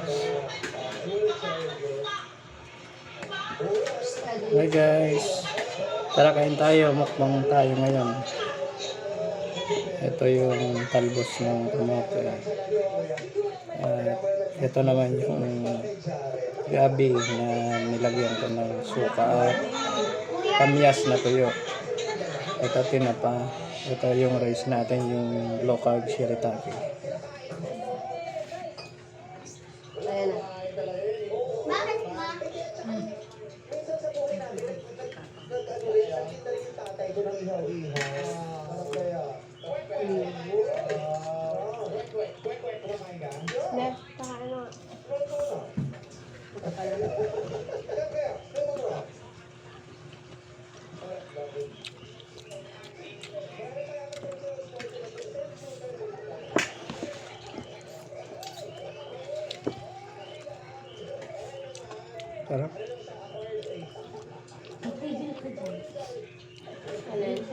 Hi guys, tara kain tayo, mukbang tayo ngayon. Ito yung talbos ng kamote. At ito naman yung gabi na nilagyan ko ng suka at kamyas na tuyo. Ito tinapa. Ito yung rice natin, yung low carb shirataki. Ayan na. Bakit ma? Ne, saka ano. Ito pala. Sarap. Alin?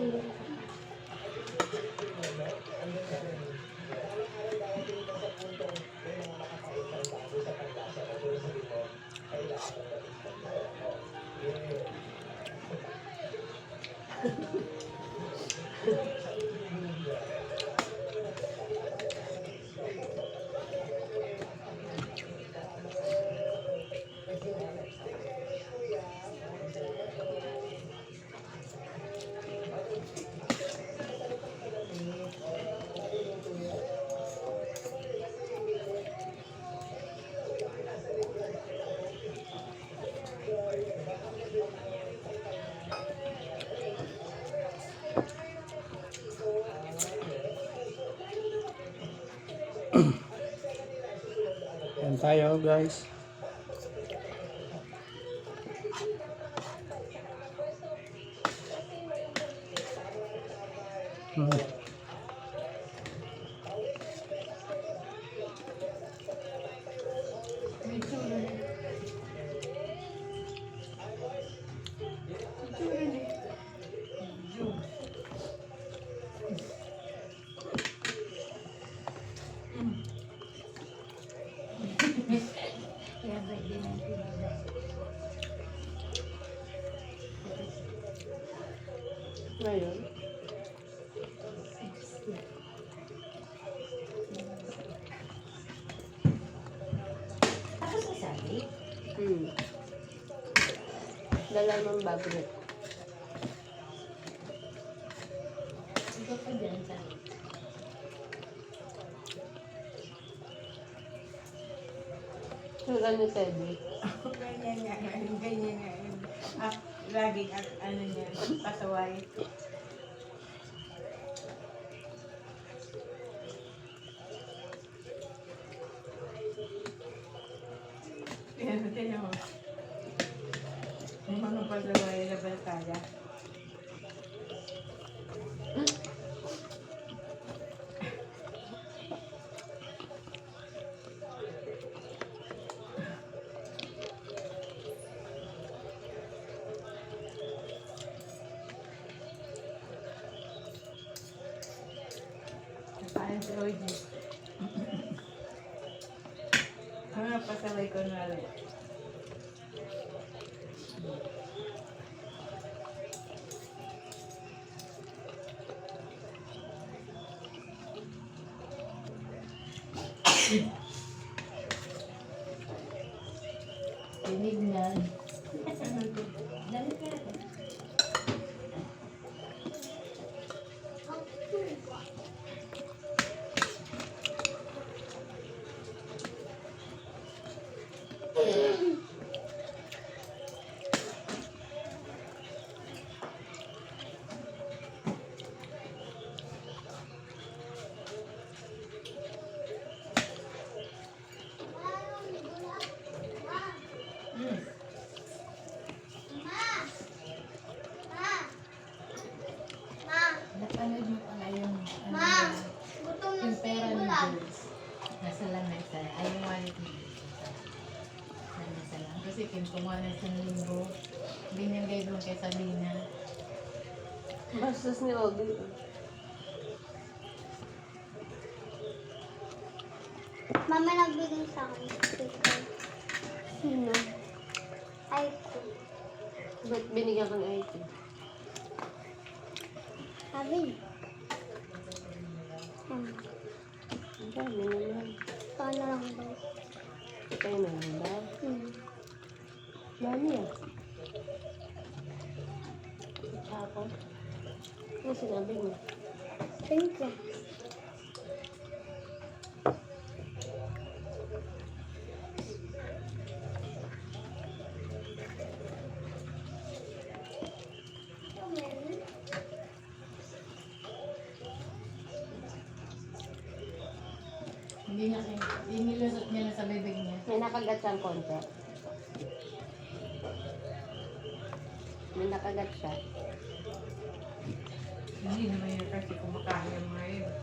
Yan tayo guys. Ngayon. Tapos kasabi? Dala ng bagnet. Ikaw pa dyan sa Sura ni Teddy. Ganyan nga, ganyan nga. Laging ano niya, pasaway. Tiyan mo. Yung mga pasaway na balkaya. Kain si Oji. Ano pasaway ko na rin. tinignan. Dami ka rin. Napanood mo pala yung yung pera ni Jules. Nasa lamesa. Ay, yung wallet ni Jules. Nasa lang. Kasi kinukuha na sa linggo. Binigay doon kay Sabina. Bastos ni Ogie. Mama na nagbigay sa akin. Sino? Ay ko. Ba't binigyan ka ng IT? Sabi. Ang dami naman. Paano lang daw? Kayo na lang ba? Dami ah. Tsaka ano sinabi mo? Thank you. Hindi nilusot niya na sa bibig niya. May nakagat siyang konti. May nakagat siya. Hindi naman yun kasi kumakain yung mga yun.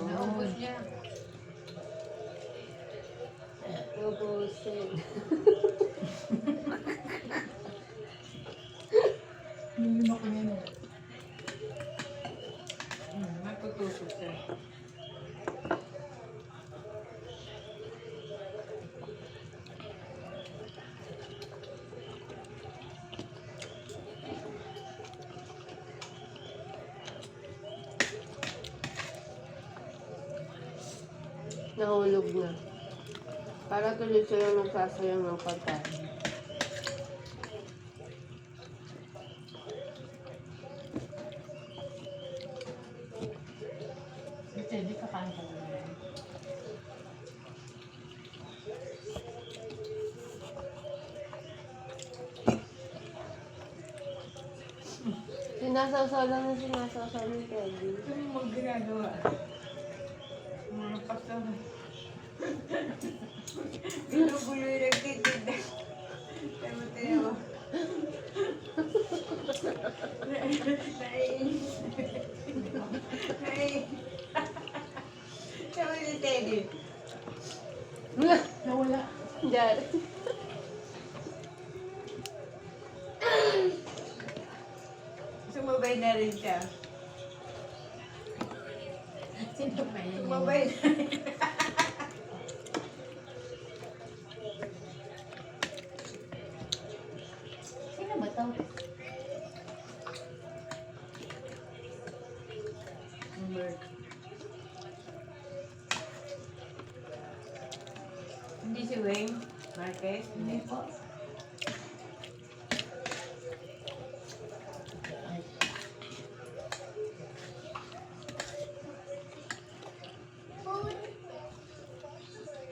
Naubos niya. Ubusin. Nilima ko niya. Matutusok siya. Nahulog na. Para tuloy sila nagsasayang ng pagkain. Kasi di ka kain ka talaga. Sinasawsaw lang na sinasawsaw ni Teddy. Ito yung mga ginagawa. Mga pastor. Binugulo yung nagtitinda. Tayo. Naiinis. Sabi ni Teddy. Nawala. Diyan. Sumabay na rin siya. Sino pa yan? Sumabay na rin. Sino ba to? Hindi si Wayne Marquez. Hindi po.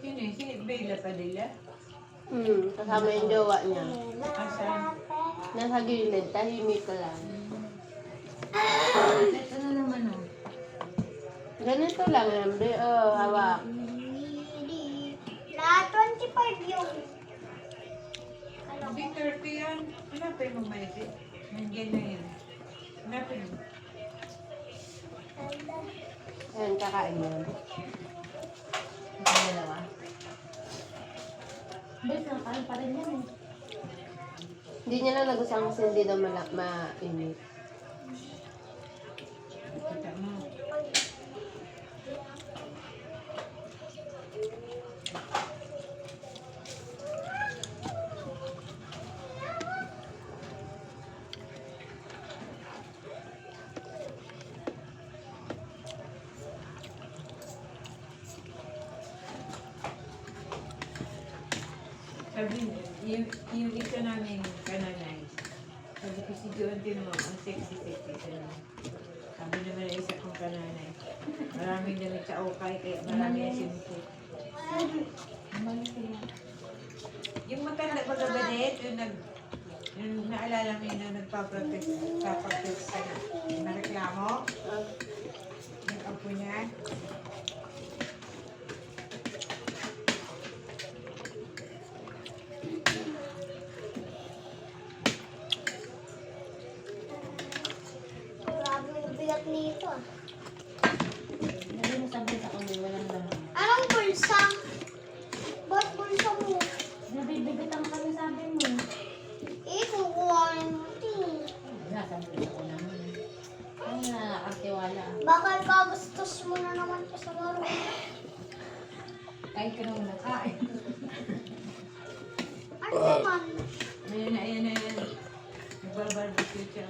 Sino yun? Si Bella Padilla? Kasama yung jowa niya. Asan? Nasa gilid, tahimik ka lang. Ito na naman oh. Ganito lang yan, be. Oh, hawak. Lahat 25 yung. Hindi 30 yan. Hanapin mo maisi. Nandiyan na yun. Hanapin mo. Ayan, kakain yan. Ito dalawa. Bes, nakain pa rin yan eh. Hindi niya lang nagustuhan kasi hindi daw mainit. Kita mo. Sabi, yung isa namin kananay, sabi ko si Joan din mo, ang sexy-sexy siya naman. Sabi naman na isa kong kananay, maraming damit sa ukay, kaya marami ang sinukot. Mali sila. Yung matanda ba gabadet, yung naalala mo yun na nagpa-protest ka na reklamo, yung apo niya. Grabe yung bigat nito ah. Lagi mo sabi sa kung walang laman. Anong bulsa? Ba't bulsa mo? Nabibigatan kami sabi mo. Eh, kukuha mo ito. Nasabi ko naman. Ang nakakatiwala. Bakal kagastos mo na naman ka sa laro. Kahit ka na wala kain. Ano naman? Ayan na, ayan na, ayan. Nagbarbarbecue siya.